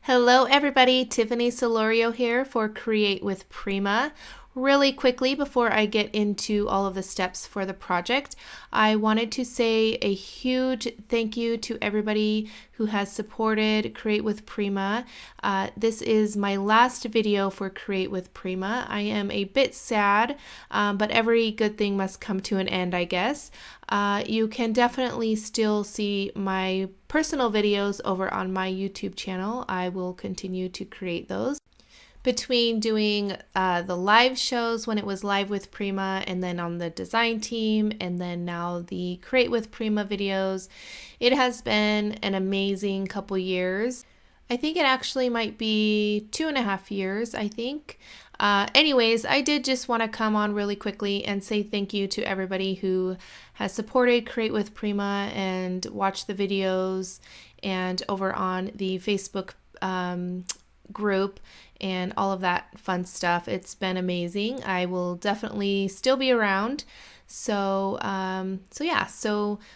Hello everybody, Tiffany Solorio here for Create with Prima. Really quickly, before I get into all of the steps for the project, I wanted to say a huge thank you to everybody who has supported Create with Prima. This is my last video for Create with Prima. I am a bit sad, but every good thing must come to an end, I guess. You can definitely still see my personal videos over on my YouTube channel. I will continue to create those. Between doing the live shows when it was live with Prima and then on the design team and then now the Create with Prima videos, it has been an amazing couple years. I think it actually might be 2.5 years, I think. Anyways, I did just want to come on really quickly and say thank you to everybody who has supported Create with Prima and watched the videos and over on the Facebook group and all of that fun stuff. It's been amazing. I will definitely still be around. So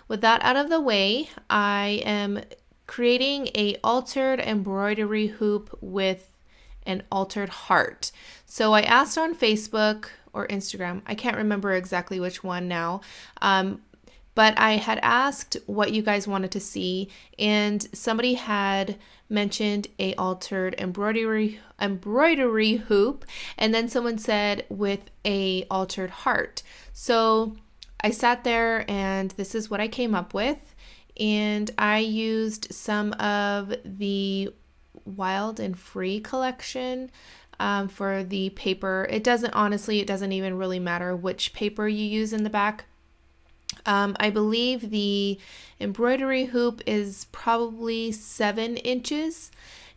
with that out of the way, I am creating a altered embroidery hoop with an altered heart. So I asked on Facebook or Instagram, I can't remember exactly which one now, but I had asked what you guys wanted to see, and somebody had mentioned a altered embroidery hoop, and then someone said with a altered heart. So I sat there and this is what I came up with, and I used some of the Wild and Free collection for the paper. It doesn't even really matter which paper you use in the back. I believe the embroidery hoop is probably 7 inches,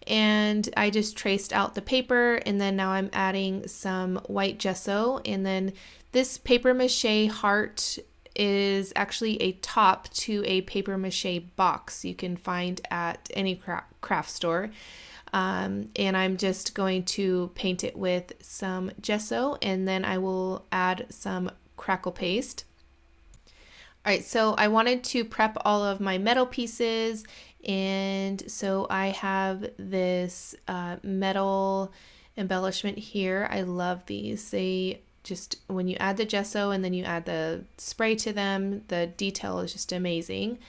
and I just traced out the paper, and then now I'm adding some white gesso, and then this paper mache heart is actually a top to a paper mache box you can find at any craft store. And I'm just going to paint it with some gesso, and then I will add some crackle paste. All right, so I wanted to prep all of my metal pieces, and so I have this metal embellishment here. I love these. They just, when you add the gesso and then you add the spray to them, the detail is just amazing.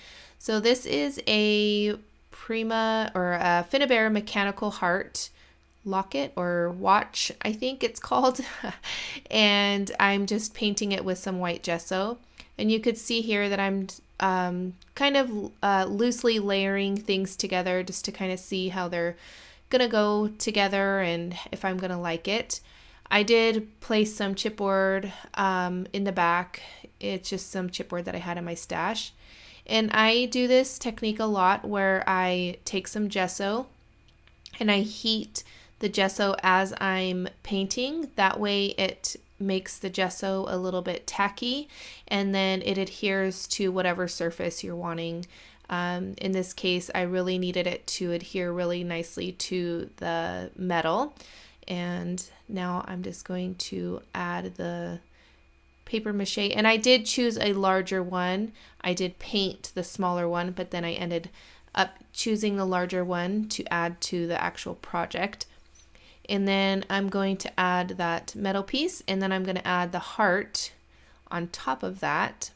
So this is a Prima or a Finnabair mechanical heart locket or watch, I think it's called. And I'm just painting it with some white gesso. And you could see here that I'm kind of loosely layering things together just to kind of see how they're going to go together and if I'm going to like it. I did place some chipboard in the back. It's just some chipboard that I had in my stash. And I do this technique a lot where I take some gesso and I heat the gesso as I'm painting. That way it makes the gesso a little bit tacky, and then it adheres to whatever surface you're wanting. In this case, I really needed it to adhere really nicely to the metal. And now I'm just going to add the paper mache, and I did choose a larger one. I did paint the smaller one, but then I ended up choosing the larger one to add to the actual project. And then I'm going to add that metal piece, and then I'm going to add the heart on top of that.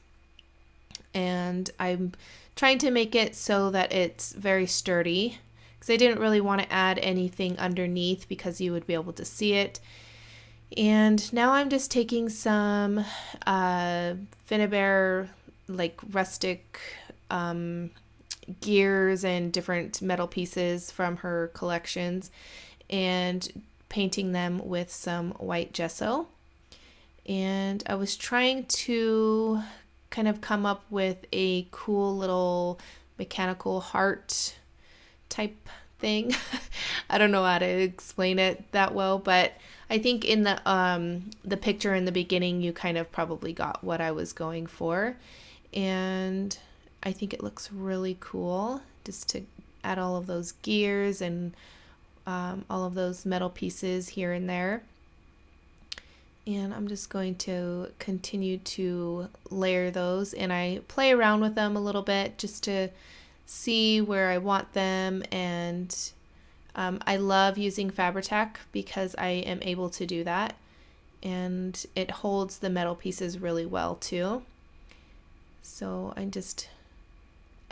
And I'm trying to make it so that it's very sturdy, because I didn't really want to add anything underneath because you would be able to see it. And now I'm just taking some Finnabair, like rustic gears and different metal pieces from her collections, and painting them with some white gesso. And I was trying to kind of come up with a cool little mechanical heart type thing. I don't know how to explain it that well, but I think in the picture in the beginning you kind of probably got what I was going for. And I think it looks really cool just to add all of those gears and all of those metal pieces here and there. And I'm just going to continue to layer those, and I play around with them a little bit just to see where I want them, and I love using Fabri-Tac because I am able to do that, and it holds the metal pieces really well too. So I'm just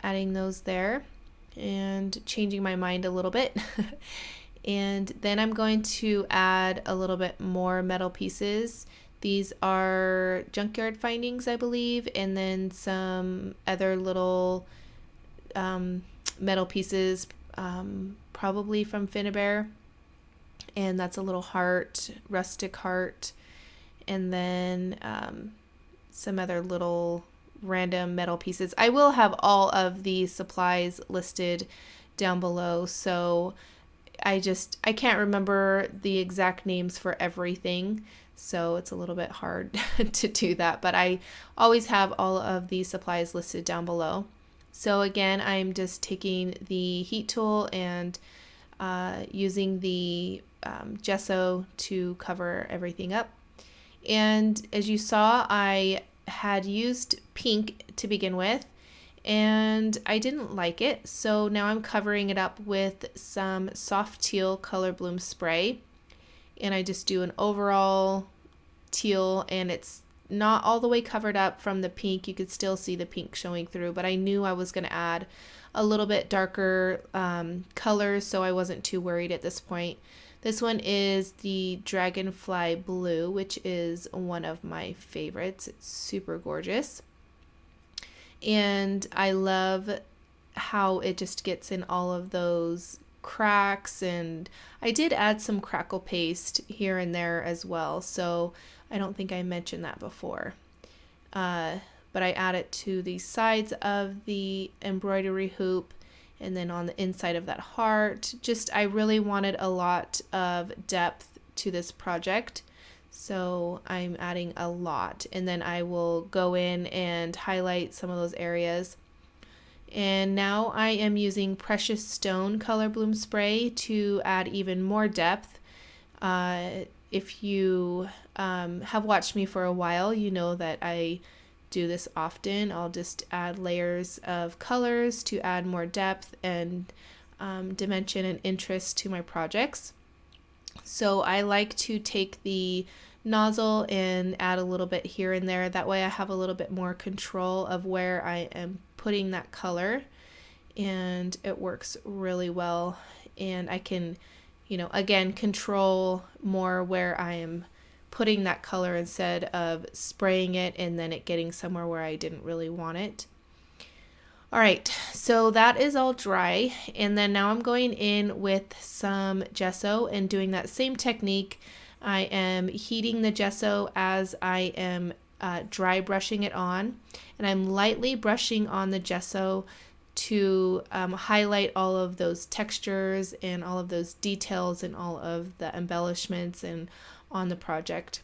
adding those there and changing my mind a little bit. And then I'm going to add a little bit more metal pieces. These are junkyard findings, I believe, and then some other little metal pieces, probably from Finnabair. And that's a little heart, rustic heart, and then some other little random metal pieces. I will have all of the supplies listed down below, so I can't remember the exact names for everything, so it's a little bit hard to do that, but I always have all of the supplies listed down below. So again, I'm just taking the heat tool and using the gesso to cover everything up. And as you saw, I had used pink to begin with, and I didn't like it, so now I'm covering it up with some soft teal color bloom spray, and I just do an overall teal, and it's not all the way covered up from the pink. You could still see the pink showing through, but I knew I was going to add a little bit darker colors, so I wasn't too worried at this point. This one is the Dragonfly blue, which is one of my favorites. It's super gorgeous. And I love how it just gets in all of those cracks, and I did add some Crackle paste here and there as well, so I don't think I mentioned that before. But I add it to the sides of the embroidery hoop and then on the inside of that heart. Just, I really wanted a lot of depth to this project, so I'm adding a lot, and then I will go in and highlight some of those areas. And now I am using Precious Stone Color Bloom Spray to add even more depth. If you have watched me for a while, you know that I do this often. I'll just add layers of colors to add more depth and dimension and interest to my projects. So I like to take the nozzle and add a little bit here and there. That way I have a little bit more control of where I am putting that color, and it works really well. And I can, again, control more where I am putting that color instead of spraying it and then it getting somewhere where I didn't really want it. All right, so that is all dry, and then now I'm going in with some gesso and doing that same technique. I am heating the gesso as I am dry brushing it on, and I'm lightly brushing on the gesso to highlight all of those textures and all of those details and all of the embellishments and on the project.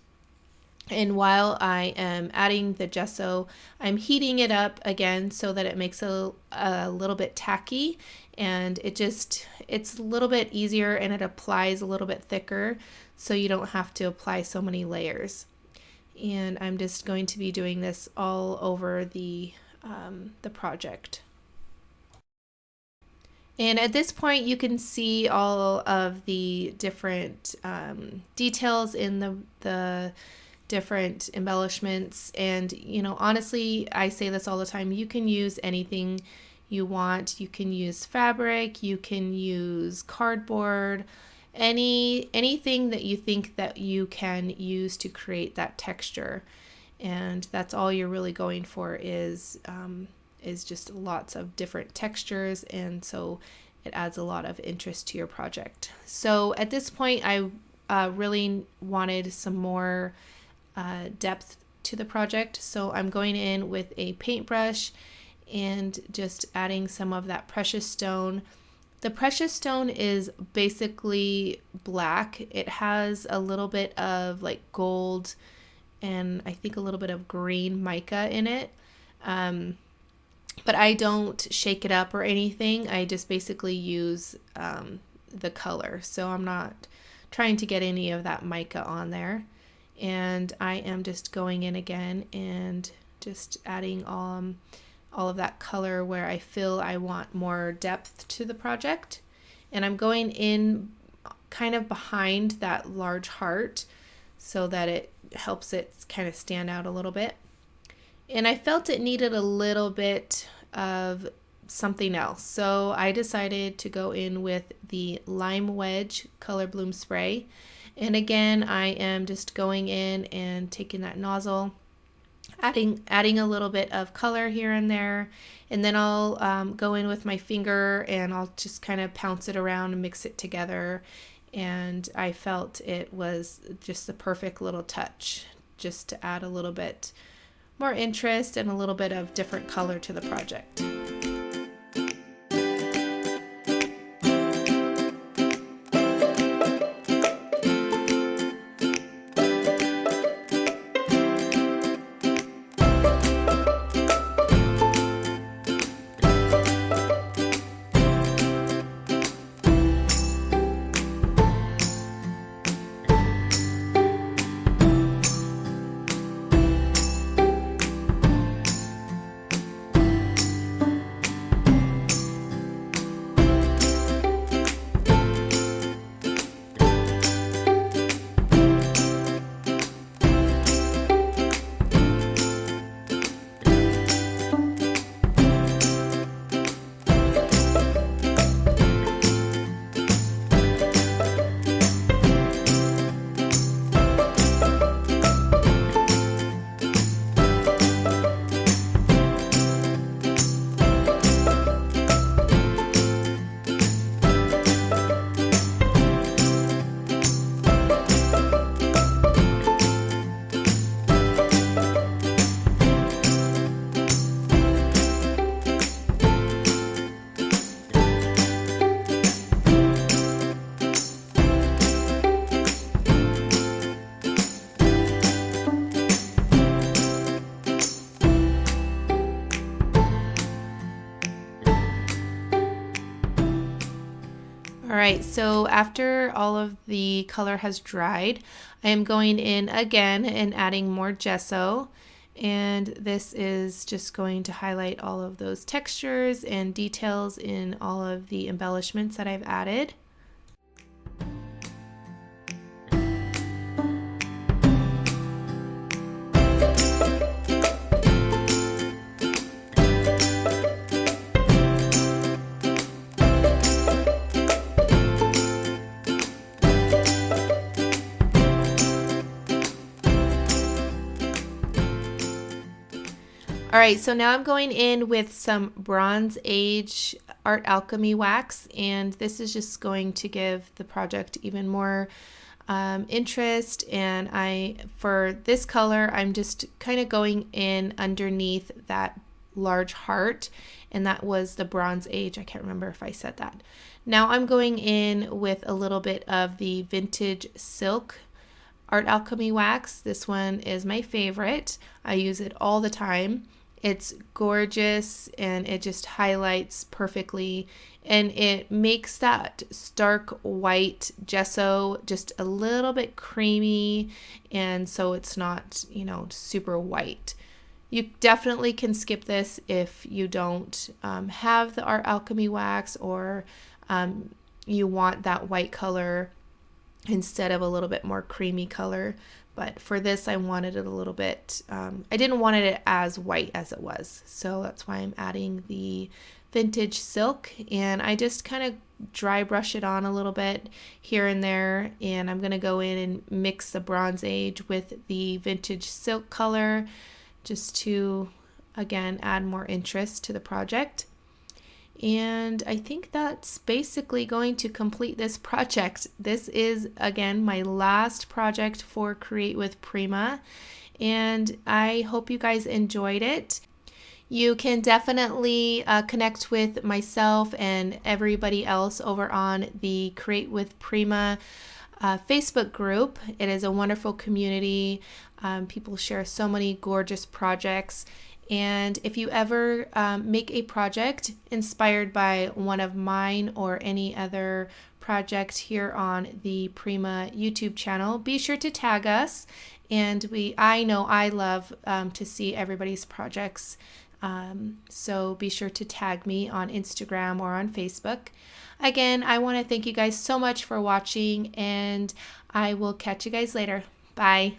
And while I am adding the gesso, I'm heating it up again so that it makes it a little bit tacky, and it's a little bit easier, and it applies a little bit thicker, so you don't have to apply so many layers. And I'm just going to be doing this all over the project. And at this point, you can see all of the different details in the different embellishments. And, honestly, I say this all the time, you can use anything you want. You can use fabric, you can use cardboard, anything that you think that you can use to create that texture. And that's all you're really going for is just lots of different textures, and so it adds a lot of interest to your project. So at this point, I really wanted some more depth to the project, so I'm going in with a paintbrush and just adding some of that precious stone. The precious stone is basically black. It has a little bit of like gold and I think a little bit of green mica in it. But I don't shake it up or anything. I just basically use the color. So I'm not trying to get any of that mica on there. And I am just going in again and just adding all of that color where I feel I want more depth to the project. and I'm going in kind of behind that large heart so that it helps it kind of stand out a little bit. And I felt it needed a little bit of something else, so I decided to go in with the Lime Wedge Color Bloom Spray. And again, I am just going in and taking that nozzle, adding a little bit of color here and there, and then I'll go in with my finger and I'll just kind of pounce it around and mix it together. And I felt it was just the perfect little touch, just to add a little bit more interest and a little bit of different color to the project. Alright, so after all of the color has dried, I am going in again and adding more gesso, and this is just going to highlight all of those textures and details in all of the embellishments that I've added. Alright, so now I'm going in with some Bronze Age Art Alchemy wax, and this is just going to give the project even more interest. And for this color, I'm just kind of going in underneath that large heart, and that was the Bronze Age. I can't remember if I said that. Now I'm going in with a little bit of the Vintage Silk Art Alchemy wax. This one is my favorite. I use it all the time. It's gorgeous and it just highlights perfectly, and it makes that stark white gesso just a little bit creamy, and so it's not, super white. You definitely can skip this if you don't have the Art Alchemy wax, or you want that white color instead of a little bit more creamy color. But for this, I wanted it a little bit, I didn't want it as white as it was. So that's why I'm adding the Vintage Silk, and I just kind of dry brush it on a little bit here and there. And I'm going to go in and mix the Bronze Age with the Vintage Silk color just to, again, add more interest to the project. And I think that's basically going to complete this project. This is, again, my last project for Create with Prima, and I hope you guys enjoyed it. You can definitely connect with myself and everybody else over on the Create with Prima Facebook group. It is a wonderful community. People share so many gorgeous projects. And if you ever make a project inspired by one of mine or any other project here on the Prima YouTube channel, be sure to tag us. And I know I love to see everybody's projects So be sure to tag me on Instagram or on Facebook. Again, I want to thank you guys so much for watching, and I will catch you guys later. Bye.